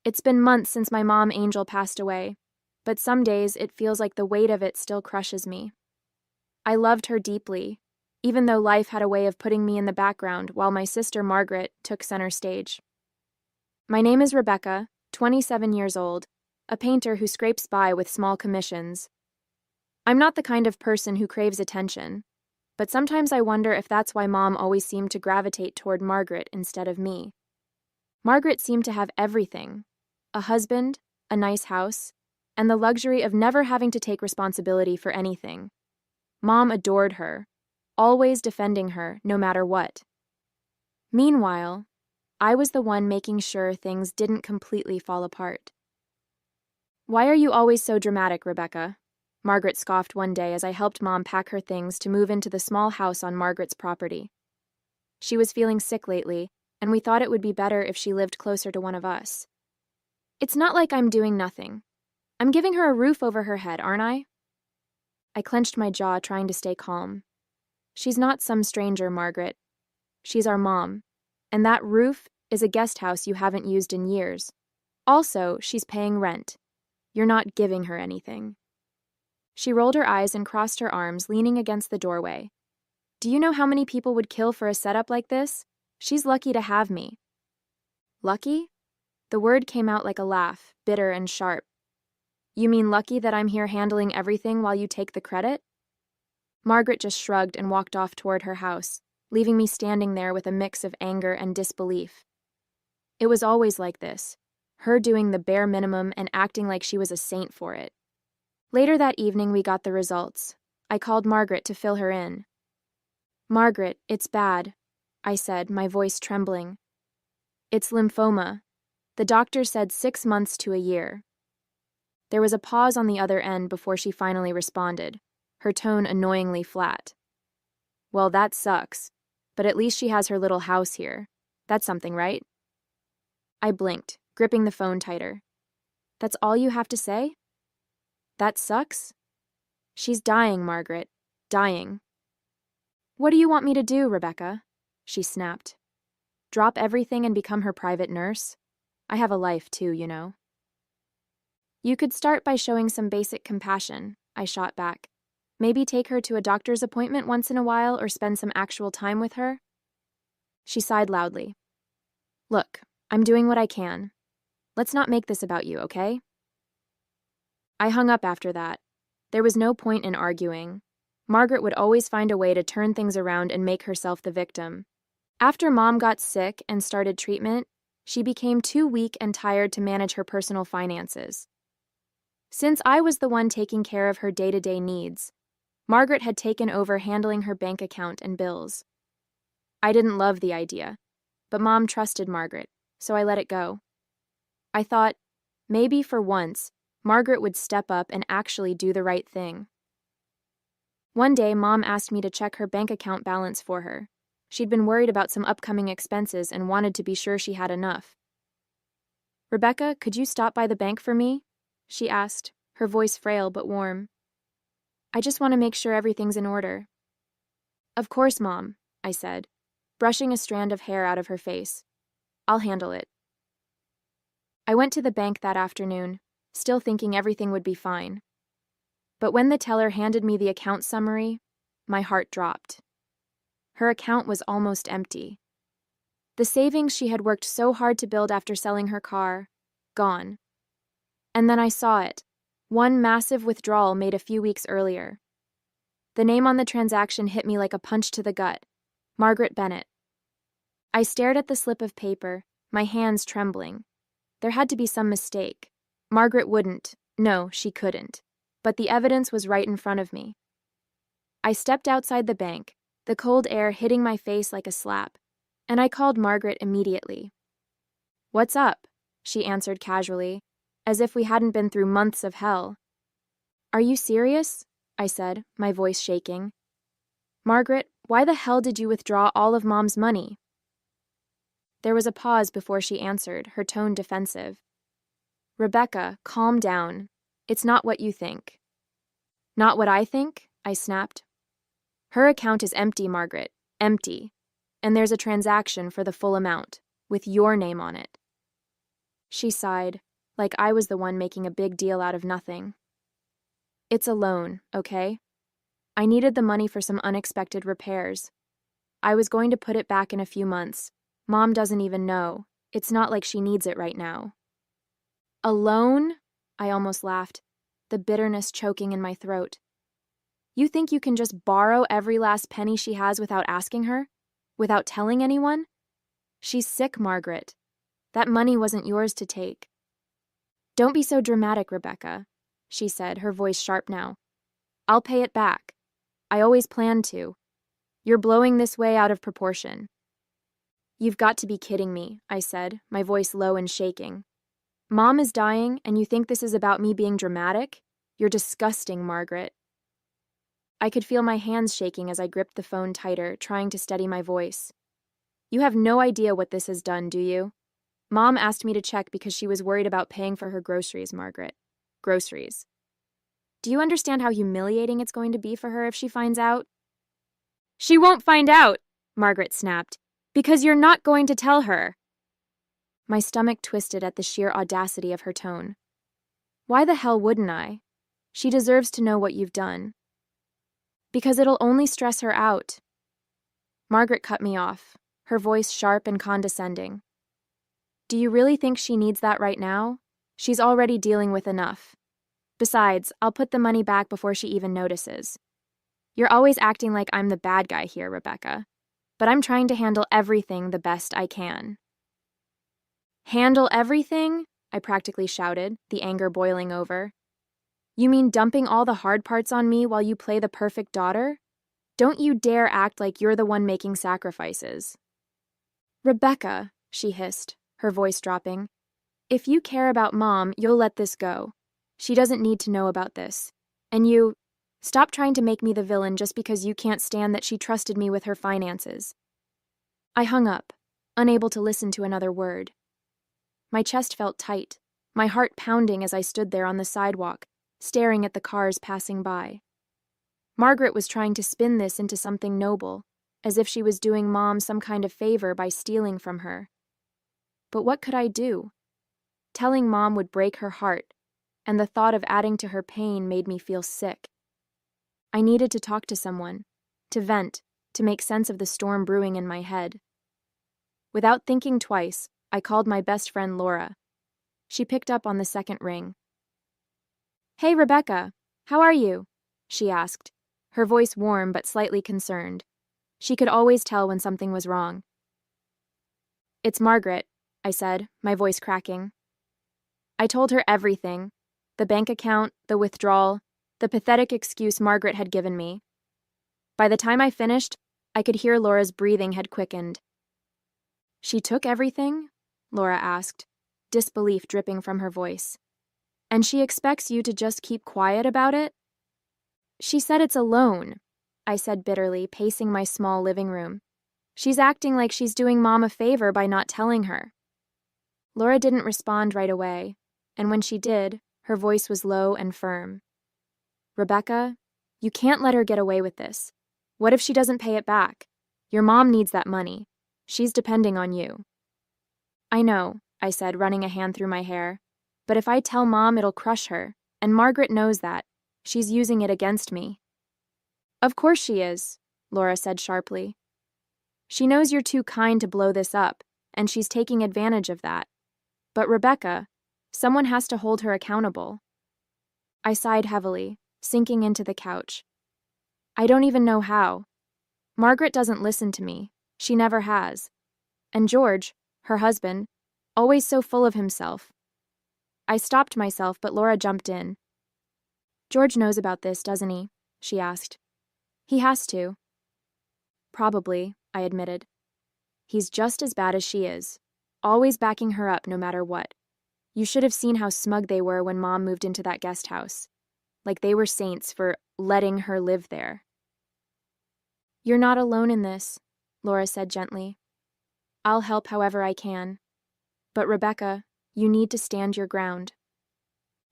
It's been months since my mom Angel passed away, but some days it feels like the weight of it still crushes me. I loved her deeply, even though life had a way of putting me in the background while my sister Margaret took center stage. My name is Rebecca, 27 years old, a painter who scrapes by with small commissions. I'm not the kind of person who craves attention, but sometimes I wonder if that's why Mom always seemed to gravitate toward Margaret instead of me. Margaret seemed to have everything: a husband, a nice house, and the luxury of never having to take responsibility for anything. Mom adored her, always defending her no matter what. Meanwhile, I was the one making sure things didn't completely fall apart. "Why are you always so dramatic, Rebecca?" Margaret scoffed one day as I helped Mom pack her things to move into the small house on Margaret's property. She was feeling sick lately, and we thought it would be better if she lived closer to one of us. "It's not like I'm doing nothing. I'm giving her a roof over her head, aren't I?" I clenched my jaw, trying to stay calm. "She's not some stranger, Margaret. She's our mom, and that roof is a guest house you haven't used in years. Also, she's paying rent. You're not giving her anything." She rolled her eyes and crossed her arms, leaning against the doorway. "Do you know how many people would kill for a setup like this? She's lucky to have me." "Lucky?" The word came out like a laugh, bitter and sharp. "You mean lucky that I'm here handling everything while you take the credit?" Margaret just shrugged and walked off toward her house, leaving me standing there with a mix of anger and disbelief. It was always like this, her doing the bare minimum and acting like she was a saint for it. Later that evening, we got the results. I called Margaret to fill her in. "Margaret, it's bad," I said, my voice trembling. "It's lymphoma. The doctor said 6 months to a year." There was a pause on the other end before she finally responded, her tone annoyingly flat. "Well, that sucks, but at least she has her little house here. That's something, right?" I blinked, gripping the phone tighter. "That's all you have to say? That sucks? She's dying, Margaret. Dying." "What do you want me to do, Rebecca?" she snapped. "Drop everything and become her private nurse? I have a life too, you know." "You could start by showing some basic compassion," I shot back. "Maybe take her to a doctor's appointment once in a while or spend some actual time with her." She sighed loudly. "Look, I'm doing what I can. Let's not make this about you, okay?" I hung up after that. There was no point in arguing. Margaret would always find a way to turn things around and make herself the victim. After Mom got sick and started treatment, she became too weak and tired to manage her personal finances. Since I was the one taking care of her day-to-day needs, Margaret had taken over handling her bank account and bills. I didn't love the idea, but Mom trusted Margaret, so I let it go. I thought, maybe for once, Margaret would step up and actually do the right thing. One day, Mom asked me to check her bank account balance for her. She'd been worried about some upcoming expenses and wanted to be sure she had enough. "Rebecca, could you stop by the bank for me?" she asked, her voice frail but warm. "I just want to make sure everything's in order." "Of course, Mom," I said, brushing a strand of hair out of her face. "I'll handle it." I went to the bank that afternoon, still thinking everything would be fine. But when the teller handed me the account summary, my heart dropped. Her account was almost empty. The savings she had worked so hard to build after selling her car, gone. And then I saw it, one massive withdrawal made a few weeks earlier. The name on the transaction hit me like a punch to the gut: Margaret Bennett. I stared at the slip of paper, my hands trembling. There had to be some mistake. Margaret wouldn't. No, she couldn't. But the evidence was right in front of me. I stepped outside the bank, the cold air hitting my face like a slap, and I called Margaret immediately. "What's up?" she answered casually, as if we hadn't been through months of hell. "Are you serious?" I said, my voice shaking. "Margaret, why the hell did you withdraw all of Mom's money?" There was a pause before she answered, her tone defensive. "Rebecca, calm down. It's not what you think." "Not what I think?" I snapped. "Her account is empty, Margaret. Empty. And there's a transaction for the full amount, with your name on it." She sighed, like I was the one making a big deal out of nothing. It's a loan, okay? I needed the money for some unexpected repairs. I was going to put it back in a few months. Mom doesn't even know. It's not like she needs it right now. A loan? I almost laughed, the bitterness choking in my throat. You think you can just borrow every last penny she has without asking her? Without telling anyone? She's sick, Margaret. That money wasn't yours to take. Don't be so dramatic, Rebecca, she said, her voice sharp now. I'll pay it back. I always planned to. You're blowing this way out of proportion. You've got to be kidding me, I said, my voice low and shaking. Mom is dying, and you think this is about me being dramatic? You're disgusting, Margaret. I could feel my hands shaking as I gripped the phone tighter, trying to steady my voice. You have no idea what this has done, do you? Mom asked me to check because she was worried about paying for her groceries, Margaret. Groceries. Do you understand how humiliating it's going to be for her if she finds out? She won't find out, Margaret snapped, because you're not going to tell her. My stomach twisted at the sheer audacity of her tone. Why the hell wouldn't I? She deserves to know what you've done. Because it'll only stress her out. Margaret cut me off, her voice sharp and condescending. Do you really think she needs that right now? She's already dealing with enough. Besides, I'll put the money back before she even notices. You're always acting like I'm the bad guy here, Rebecca. But I'm trying to handle everything the best I can. Handle everything? I practically shouted, the anger boiling over. You mean dumping all the hard parts on me while you play the perfect daughter? Don't you dare act like you're the one making sacrifices. Rebecca, she hissed, her voice dropping. If you care about Mom, you'll let this go. She doesn't need to know about this. And you, stop trying to make me the villain just because you can't stand that she trusted me with her finances. I hung up, unable to listen to another word. My chest felt tight, my heart pounding as I stood there on the sidewalk, staring at the cars passing by. Margaret was trying to spin this into something noble, as if she was doing Mom some kind of favor by stealing from her. But what could I do? Telling Mom would break her heart, and the thought of adding to her pain made me feel sick. I needed to talk to someone, to vent, to make sense of the storm brewing in my head. Without thinking twice, I called my best friend Laura. She picked up on the second ring. Hey, Rebecca, how are you? She asked, her voice warm but slightly concerned. She could always tell when something was wrong. It's Margaret, I said, my voice cracking. I told her everything, the bank account, the withdrawal, the pathetic excuse Margaret had given me. By the time I finished, I could hear Laura's breathing had quickened. She took everything? Laura asked, disbelief dripping from her voice. And she expects you to just keep quiet about it? She said it's a loan, I said bitterly, pacing my small living room. She's acting like she's doing Mom a favor by not telling her. Laura didn't respond right away, and when she did, her voice was low and firm. Rebecca, you can't let her get away with this. What if she doesn't pay it back? Your mom needs that money. She's depending on you. I know, I said, running a hand through my hair. But if I tell Mom, it'll crush her, and Margaret knows that. She's using it against me. Of course she is, Laura said sharply. She knows you're too kind to blow this up, and she's taking advantage of that. But Rebecca, someone has to hold her accountable. I sighed heavily, sinking into the couch. I don't even know how. Margaret doesn't listen to me. She never has. And George, her husband, always so full of himself. I stopped myself, but Laura jumped in. George knows about this, doesn't he? She asked. He has to. Probably, I admitted. He's just as bad as she is, always backing her up no matter what. You should have seen how smug they were when Mom moved into that guest house. Like they were saints for letting her live there. You're not alone in this, Laura said gently. I'll help however I can. But Rebecca, you need to stand your ground.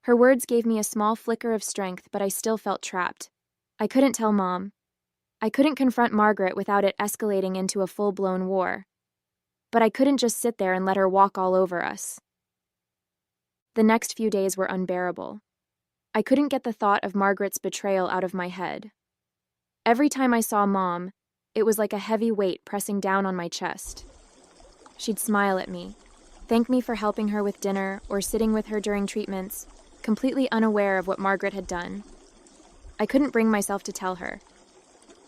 Her words gave me a small flicker of strength, but I still felt trapped. I couldn't tell Mom. I couldn't confront Margaret without it escalating into a full-blown war. But I couldn't just sit there and let her walk all over us. The next few days were unbearable. I couldn't get the thought of Margaret's betrayal out of my head. Every time I saw Mom, it was like a heavy weight pressing down on my chest. She'd smile at me, thank me for helping her with dinner or sitting with her during treatments, completely unaware of what Margaret had done. I couldn't bring myself to tell her.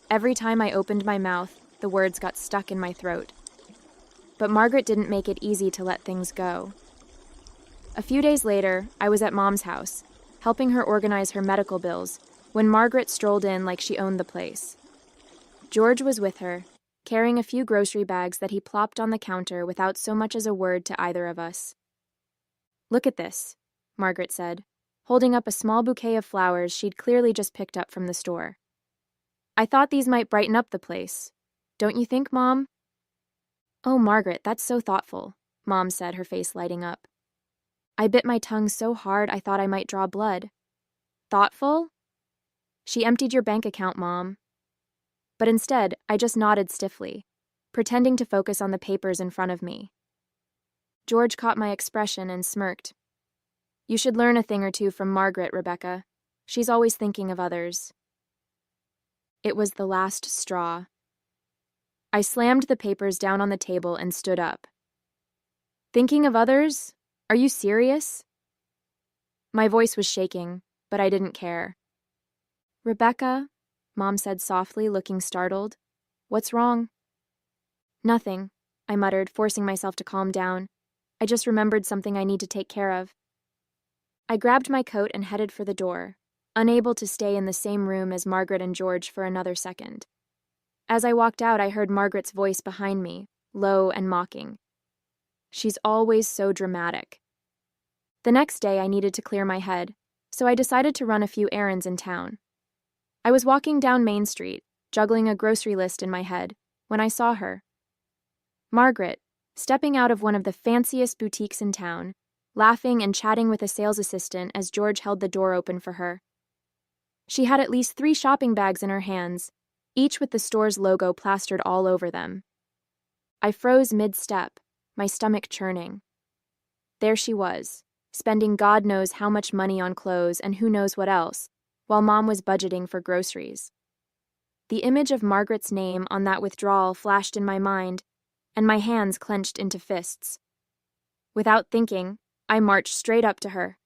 Every time I opened my mouth, the words got stuck in my throat. But Margaret didn't make it easy to let things go. A few days later, I was at Mom's house, helping her organize her medical bills, when Margaret strolled in like she owned the place. George was with her, carrying a few grocery bags that he plopped on the counter without so much as a word to either of us. "Look at this," Margaret said, holding up a small bouquet of flowers she'd clearly just picked up from the store. "I thought these might brighten up the place. Don't you think, Mom?" "Oh, Margaret, that's so thoughtful," Mom said, her face lighting up. I bit my tongue so hard I thought I might draw blood. "Thoughtful?" "She emptied your bank account, Mom." But instead, I just nodded stiffly, pretending to focus on the papers in front of me. George caught my expression and smirked. "You should learn a thing or two from Margaret, Rebecca. She's always thinking of others." It was the last straw. I slammed the papers down on the table and stood up. "Thinking of others? Are you serious?" My voice was shaking, but I didn't care. "Rebecca," Mom said softly, looking startled. "What's wrong?" "Nothing," I muttered, forcing myself to calm down. "I just remembered something I need to take care of." I grabbed my coat and headed for the door, unable to stay in the same room as Margaret and George for another second. As I walked out, I heard Margaret's voice behind me, low and mocking. She's always so dramatic. The next day, I needed to clear my head, so I decided to run a few errands in town. I was walking down Main Street, juggling a grocery list in my head, when I saw her. Margaret, stepping out of one of the fanciest boutiques in town, laughing and chatting with a sales assistant as George held the door open for her. She had at least 3 shopping bags in her hands, each with the store's logo plastered all over them. I froze mid-step, my stomach churning. There she was, spending God knows how much money on clothes and who knows what else, while Mom was budgeting for groceries. The image of Margaret's name on that withdrawal flashed in my mind, and my hands clenched into fists. Without thinking, I marched straight up to her.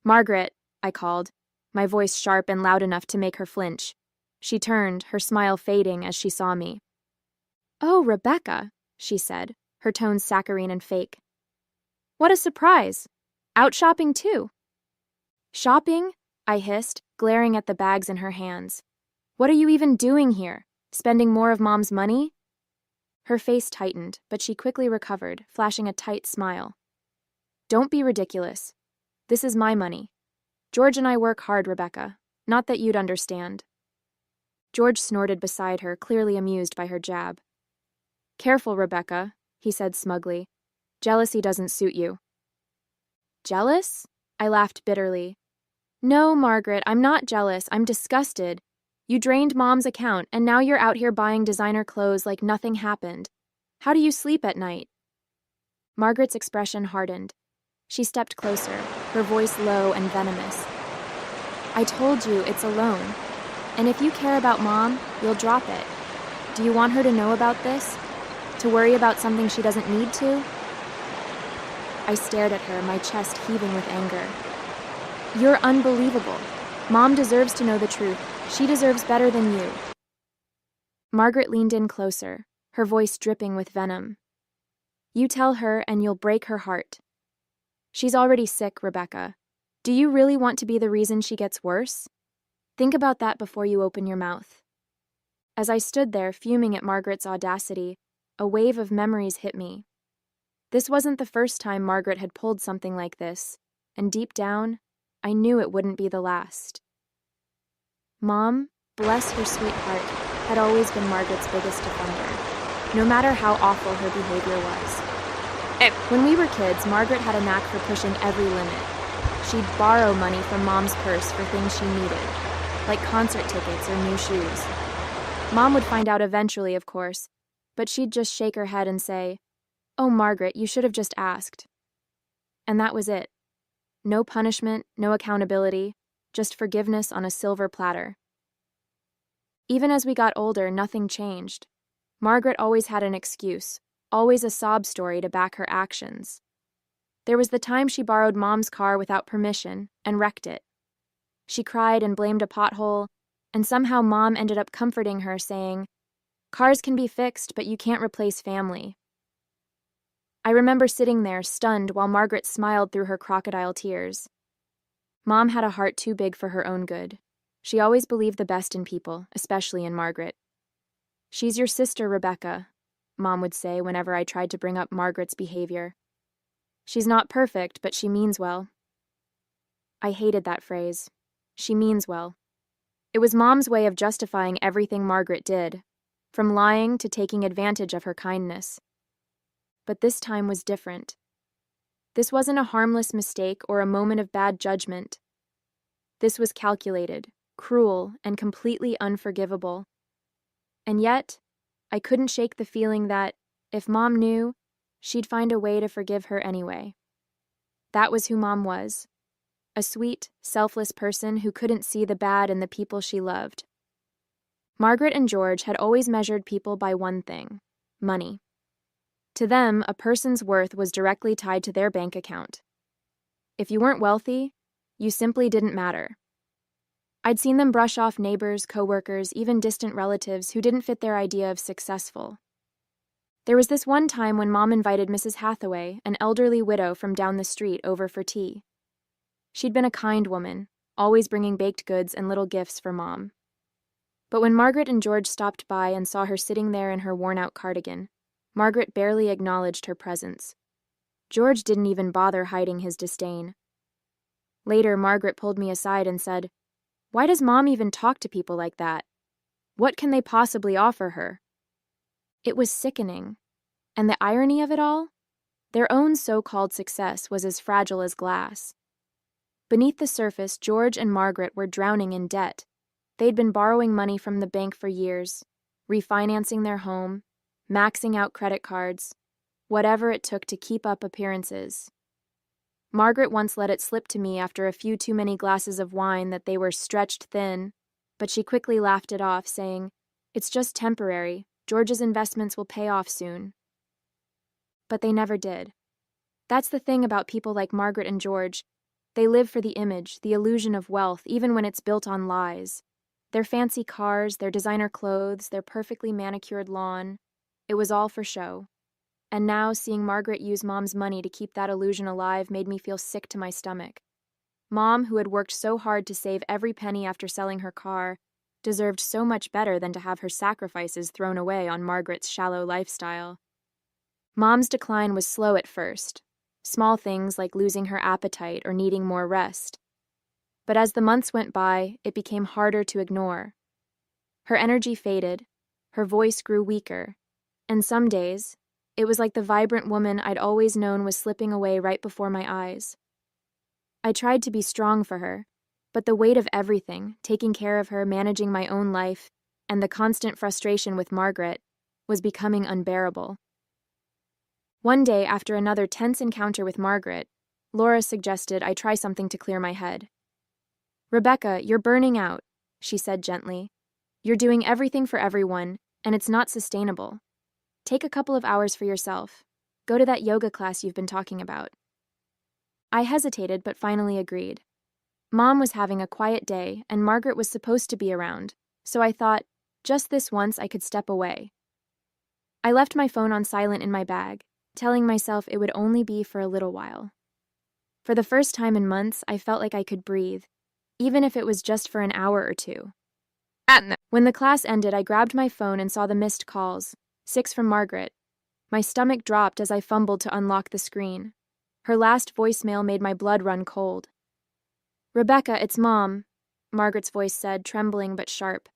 "Margaret," I called, my voice sharp and loud enough to make her flinch. She turned, her smile fading as she saw me. "Oh, Rebecca," she said, her tone saccharine and fake. "What a surprise! Out shopping too." "Shopping?" I hissed, glaring at the bags in her hands. "What are you even doing here? Spending more of Mom's money?" Her face tightened, but she quickly recovered, flashing a tight smile. "Don't be ridiculous. This is my money. George and I work hard, Rebecca. Not that you'd understand." George snorted beside her, clearly amused by her jab. "Careful, Rebecca," he said smugly. "Jealousy doesn't suit you." "Jealous?" I laughed bitterly. "No, Margaret, I'm not jealous. I'm disgusted. You drained Mom's account, and now you're out here buying designer clothes like nothing happened. How do you sleep at night?" Margaret's expression hardened. She stepped closer, her voice low and venomous. "I told you it's a loan. And if you care about Mom, you'll drop it. Do you want her to know about this? To worry about something she doesn't need to?" I stared at her, my chest heaving with anger. "You're unbelievable. Mom deserves to know the truth. She deserves better than you." Margaret leaned in closer, her voice dripping with venom. "You tell her and you'll break her heart. She's already sick, Rebecca. Do you really want to be the reason she gets worse? Think about that before you open your mouth." As I stood there, fuming at Margaret's audacity, a wave of memories hit me. This wasn't the first time Margaret had pulled something like this, and deep down, I knew it wouldn't be the last. Mom, bless her sweet heart, had always been Margaret's biggest defender, no matter how awful her behavior was. When we were kids, Margaret had a knack for pushing every limit. She'd borrow money from Mom's purse for things she needed, like concert tickets or new shoes. Mom would find out eventually, of course, but she'd just shake her head and say, "Oh, Margaret, you should have just asked." And that was it. No punishment, no accountability, just forgiveness on a silver platter. Even as we got older, nothing changed. Margaret always had an excuse, always a sob story to back her actions. There was the time she borrowed Mom's car without permission and wrecked it. She cried and blamed a pothole, and somehow Mom ended up comforting her, saying, "Cars can be fixed, but you can't replace family." I remember sitting there, stunned, while Margaret smiled through her crocodile tears. Mom had a heart too big for her own good. She always believed the best in people, especially in Margaret. "She's your sister, Rebecca," Mom would say whenever I tried to bring up Margaret's behavior. "She's not perfect, but she means well." I hated that phrase. She means well. It was Mom's way of justifying everything Margaret did, from lying to taking advantage of her kindness. But this time was different. This wasn't a harmless mistake or a moment of bad judgment. This was calculated, cruel, and completely unforgivable. And yet, I couldn't shake the feeling that, if Mom knew, she'd find a way to forgive her anyway. That was who Mom was. A sweet, selfless person who couldn't see the bad in the people she loved. Margaret and George had always measured people by one thing: money. To them, a person's worth was directly tied to their bank account. If you weren't wealthy, you simply didn't matter. I'd seen them brush off neighbors, coworkers, even distant relatives who didn't fit their idea of successful. There was this one time when Mom invited Mrs. Hathaway, an elderly widow from down the street, over for tea. She'd been a kind woman, always bringing baked goods and little gifts for Mom. But when Margaret and George stopped by and saw her sitting there in her worn-out cardigan, Margaret barely acknowledged her presence. George didn't even bother hiding his disdain. Later, Margaret pulled me aside and said, "Why does Mom even talk to people like that? What can they possibly offer her?" It was sickening. And the irony of it all? Their own so-called success was as fragile as glass. Beneath the surface, George and Margaret were drowning in debt. They'd been borrowing money from the bank for years, refinancing their home, maxing out credit cards, whatever it took to keep up appearances. Margaret once let it slip to me after a few too many glasses of wine that they were stretched thin, but she quickly laughed it off, saying, "It's just temporary. George's investments will pay off soon." But they never did. That's the thing about people like Margaret and George. They live for the image, the illusion of wealth, even when it's built on lies. Their fancy cars, their designer clothes, their perfectly manicured lawn, it was all for show. And now, seeing Margaret use Mom's money to keep that illusion alive made me feel sick to my stomach. Mom, who had worked so hard to save every penny after selling her car, deserved so much better than to have her sacrifices thrown away on Margaret's shallow lifestyle. Mom's decline was slow at first. Small things like losing her appetite or needing more rest. But as the months went by, it became harder to ignore. Her energy faded, her voice grew weaker, and some days, it was like the vibrant woman I'd always known was slipping away right before my eyes. I tried to be strong for her, but the weight of everything, taking care of her, managing my own life, and the constant frustration with Margaret, was becoming unbearable. One day, after another tense encounter with Margaret, Laura suggested I try something to clear my head. "Rebecca, you're burning out," she said gently. "You're doing everything for everyone, and it's not sustainable. Take a couple of hours for yourself. Go to that yoga class you've been talking about." I hesitated, but finally agreed. Mom was having a quiet day, and Margaret was supposed to be around, so I thought, just this once I could step away. I left my phone on silent in my bag, telling myself it would only be for a little while. For the first time in months, I felt like I could breathe, even if it was just for an hour or two. When the class ended, I grabbed my phone and saw the missed calls, 6 from Margaret. My stomach dropped as I fumbled to unlock the screen. Her last voicemail made my blood run cold. "Rebecca, it's Mom," Margaret's voice said, trembling but sharp.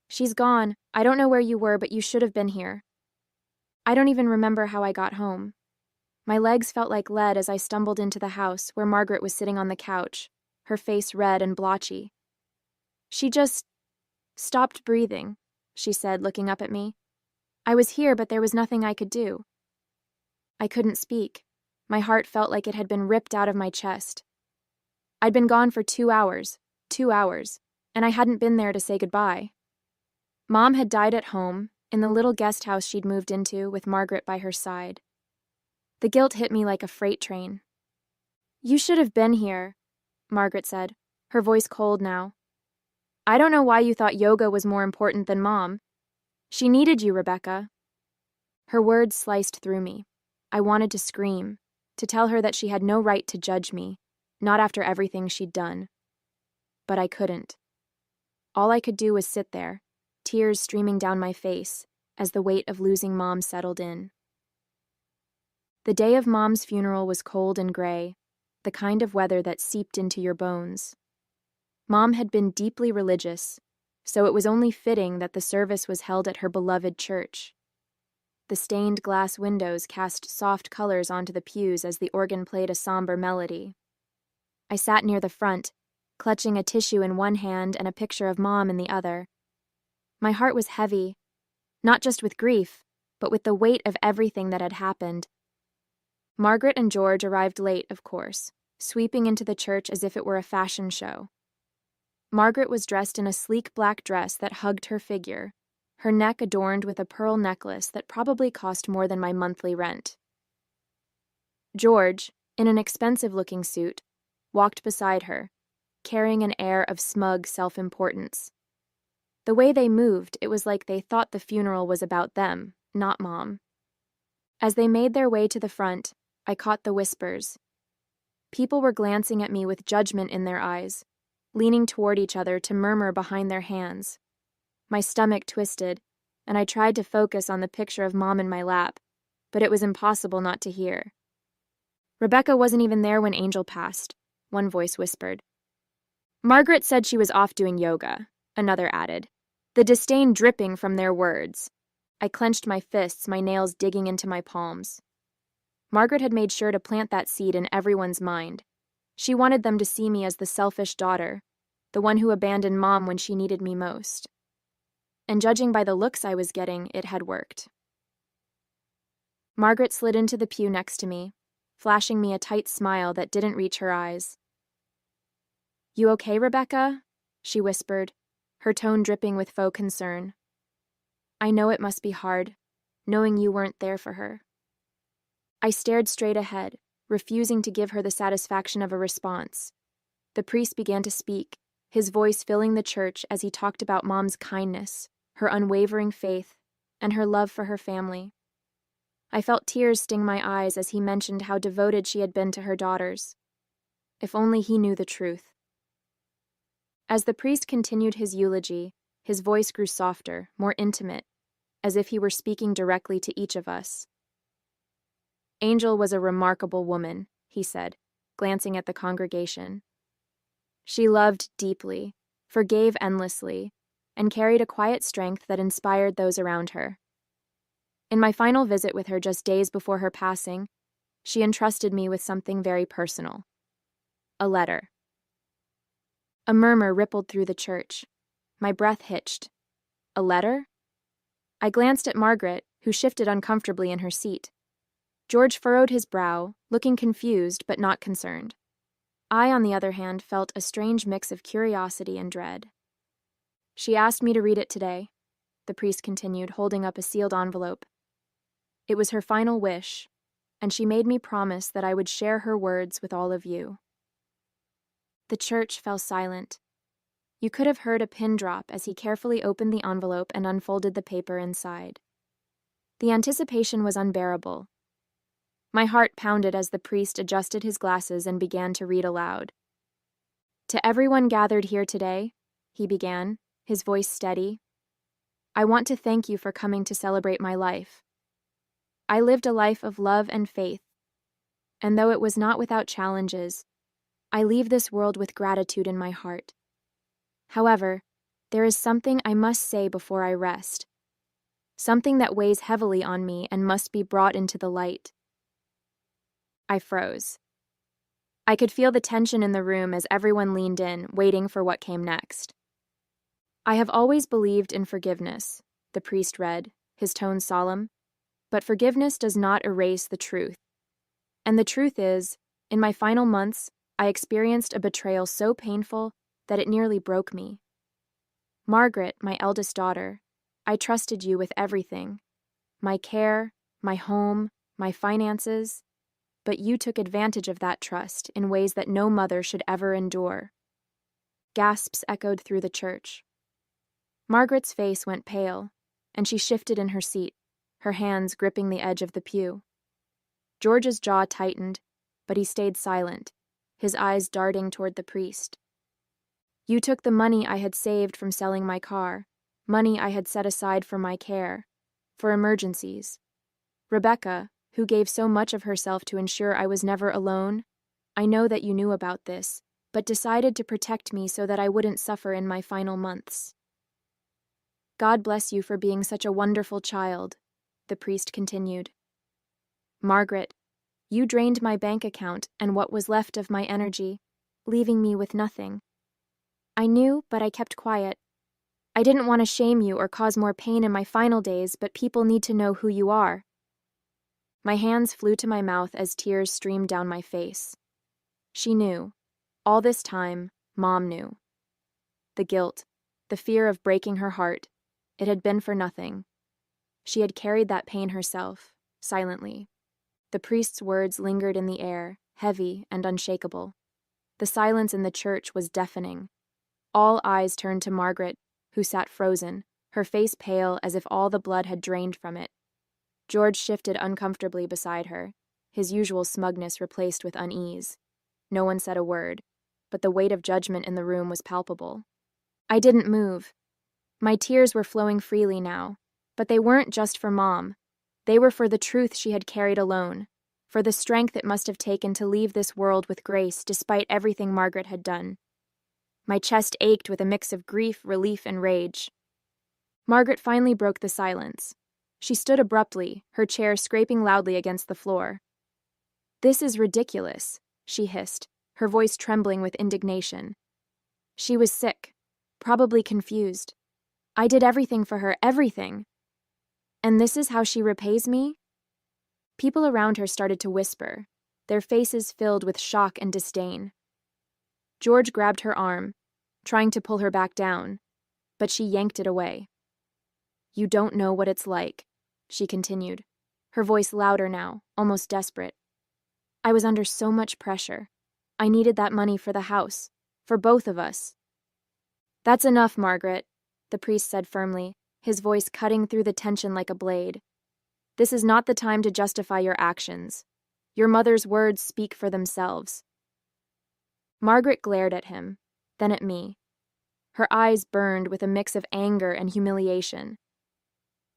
"She's gone. I don't know where you were, but you should have been here." I don't even remember how I got home. My legs felt like lead as I stumbled into the house where Margaret was sitting on the couch, her face red and blotchy. "She just stopped breathing," she said, looking up at me. "I was here, but there was nothing I could do." I couldn't speak. My heart felt like it had been ripped out of my chest. I'd been gone for 2 hours, and I hadn't been there to say goodbye. Mom had died at home, in the little guest house she'd moved into with Margaret by her side. The guilt hit me like a freight train. "You should have been here," Margaret said, her voice cold now. "I don't know why you thought yoga was more important than Mom. She needed you, Rebecca." Her words sliced through me. I wanted to scream, to tell her that she had no right to judge me, not after everything she'd done. But I couldn't. All I could do was sit there, tears streaming down my face as the weight of losing Mom settled in. The day of Mom's funeral was cold and gray, the kind of weather that seeped into your bones. Mom had been deeply religious, so it was only fitting that the service was held at her beloved church. The stained glass windows cast soft colors onto the pews as the organ played a somber melody. I sat near the front, clutching a tissue in one hand and a picture of Mom in the other. My heart was heavy, not just with grief, but with the weight of everything that had happened. Margaret and George arrived late, of course, sweeping into the church as if it were a fashion show. Margaret was dressed in a sleek black dress that hugged her figure, her neck adorned with a pearl necklace that probably cost more than my monthly rent. George, in an expensive-looking suit, walked beside her, carrying an air of smug self-importance. The way they moved, it was like they thought the funeral was about them, not Mom. As they made their way to the front, I caught the whispers. People were glancing at me with judgment in their eyes, leaning toward each other to murmur behind their hands. My stomach twisted, and I tried to focus on the picture of Mom in my lap, but it was impossible not to hear. "Rebecca wasn't even there when Angel passed," one voice whispered. "Margaret said she was off doing yoga," another added, the disdain dripping from their words. I clenched my fists, my nails digging into my palms. Margaret had made sure to plant that seed in everyone's mind. She wanted them to see me as the selfish daughter, the one who abandoned Mom when she needed me most. And judging by the looks I was getting, it had worked. Margaret slid into the pew next to me, flashing me a tight smile that didn't reach her eyes. "You okay, Rebecca?" she whispered, her tone dripping with faux concern. "I know it must be hard, knowing you weren't there for her." I stared straight ahead, refusing to give her the satisfaction of a response. The priest began to speak, his voice filling the church as he talked about Mom's kindness, her unwavering faith, and her love for her family. I felt tears sting my eyes as he mentioned how devoted she had been to her daughters. If only he knew the truth. As the priest continued his eulogy, his voice grew softer, more intimate, as if he were speaking directly to each of us. "Angel was a remarkable woman," he said, glancing at the congregation. "She loved deeply, forgave endlessly, and carried a quiet strength that inspired those around her. In my final visit with her just days before her passing, she entrusted me with something very personal. A letter." A murmur rippled through the church. My breath hitched. A letter? I glanced at Margaret, who shifted uncomfortably in her seat. George furrowed his brow, looking confused but not concerned. I, on the other hand, felt a strange mix of curiosity and dread. "She asked me to read it today," the priest continued, holding up a sealed envelope. "It was her final wish, and she made me promise that I would share her words with all of you." The church fell silent. You could have heard a pin drop as he carefully opened the envelope and unfolded the paper inside. The anticipation was unbearable. My heart pounded as the priest adjusted his glasses and began to read aloud. "To everyone gathered here today," he began, his voice steady, "I want to thank you for coming to celebrate my life. I lived a life of love and faith, and though it was not without challenges, I leave this world with gratitude in my heart. However, there is something I must say before I rest, something that weighs heavily on me and must be brought into the light." I froze. I could feel the tension in the room as everyone leaned in, waiting for what came next. "I have always believed in forgiveness," the priest read, his tone solemn, "but forgiveness does not erase the truth. And the truth is, in my final months, I experienced a betrayal so painful that it nearly broke me. Margaret, my eldest daughter, I trusted you with everything. My care, my home, my finances. But you took advantage of that trust in ways that no mother should ever endure. Gasps echoed through the church. Margaret's face went pale, and she shifted in her seat, her hands gripping the edge of the pew. George's jaw tightened, but he stayed silent, his eyes darting toward the priest. You took the money I had saved from selling my car, money I had set aside for my care, for emergencies. Rebecca, who gave so much of herself to ensure I was never alone, I know that you knew about this, but decided to protect me so that I wouldn't suffer in my final months. God bless you for being such a wonderful child, the priest continued. Margaret, you drained my bank account and what was left of my energy, leaving me with nothing. I knew, but I kept quiet. I didn't want to shame you or cause more pain in my final days, but people need to know who you are. My hands flew to my mouth as tears streamed down my face. She knew. All this time, Mom knew. The guilt, the fear of breaking her heart, it had been for nothing. She had carried that pain herself, silently. The priest's words lingered in the air, heavy and unshakable. The silence in the church was deafening. All eyes turned to Margaret, who sat frozen, her face pale as if all the blood had drained from it. George shifted uncomfortably beside her, his usual smugness replaced with unease. No one said a word, but the weight of judgment in the room was palpable. I didn't move. My tears were flowing freely now, but they weren't just for Mom. They were for the truth she had carried alone, for the strength it must have taken to leave this world with grace despite everything Margaret had done. My chest ached with a mix of grief, relief, and rage. Margaret finally broke the silence. She stood abruptly, her chair scraping loudly against the floor. "This is ridiculous," she hissed, her voice trembling with indignation. She was sick, probably confused. I did everything for her, everything. And this is how she repays me? People around her started to whisper, their faces filled with shock and disdain. George grabbed her arm, trying to pull her back down, but she yanked it away. "You don't know what it's like," she continued, her voice louder now, almost desperate. "I was under so much pressure. I needed that money for the house, for both of us." "That's enough, Margaret," the priest said firmly, his voice cutting through the tension like a blade. "This is not the time to justify your actions. Your mother's words speak for themselves." Margaret glared at him, then at me. Her eyes burned with a mix of anger and humiliation.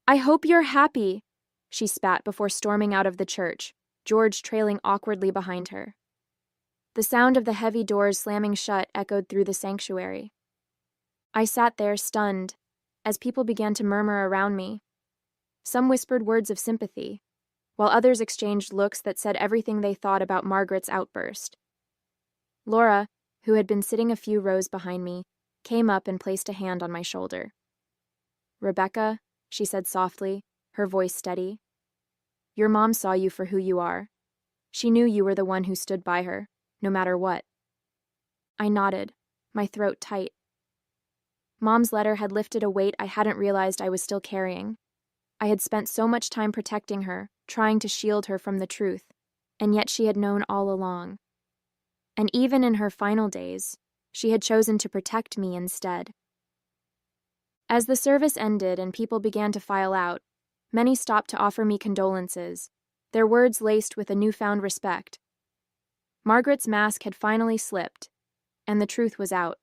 "I hope you're happy," she spat before storming out of the church, George trailing awkwardly behind her. The sound of the heavy doors slamming shut echoed through the sanctuary. I sat there stunned, as people began to murmur around me. Some whispered words of sympathy, while others exchanged looks that said everything they thought about Margaret's outburst. Laura, who had been sitting a few rows behind me, came up and placed a hand on my shoulder. "Rebecca," she said softly, her voice steady. "Your mom saw you for who you are. She knew you were the one who stood by her, no matter what." I nodded, my throat tight. Mom's letter had lifted a weight I hadn't realized I was still carrying. I had spent so much time protecting her, trying to shield her from the truth, and yet she had known all along. And even in her final days, she had chosen to protect me instead. As the service ended and people began to file out, many stopped to offer me condolences, their words laced with a newfound respect. Margaret's mask had finally slipped, and the truth was out.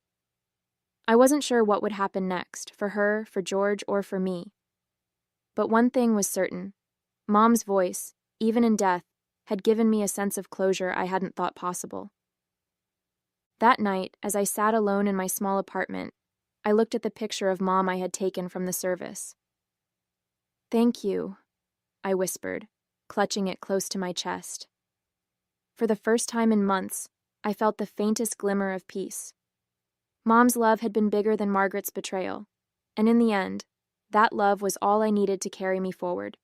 I wasn't sure what would happen next, for her, for George, or for me. But one thing was certain. Mom's voice, even in death, had given me a sense of closure I hadn't thought possible. That night, as I sat alone in my small apartment, I looked at the picture of Mom I had taken from the service. "Thank you," I whispered, clutching it close to my chest. For the first time in months, I felt the faintest glimmer of peace. Mom's love had been bigger than Margaret's betrayal, and in the end, that love was all I needed to carry me forward.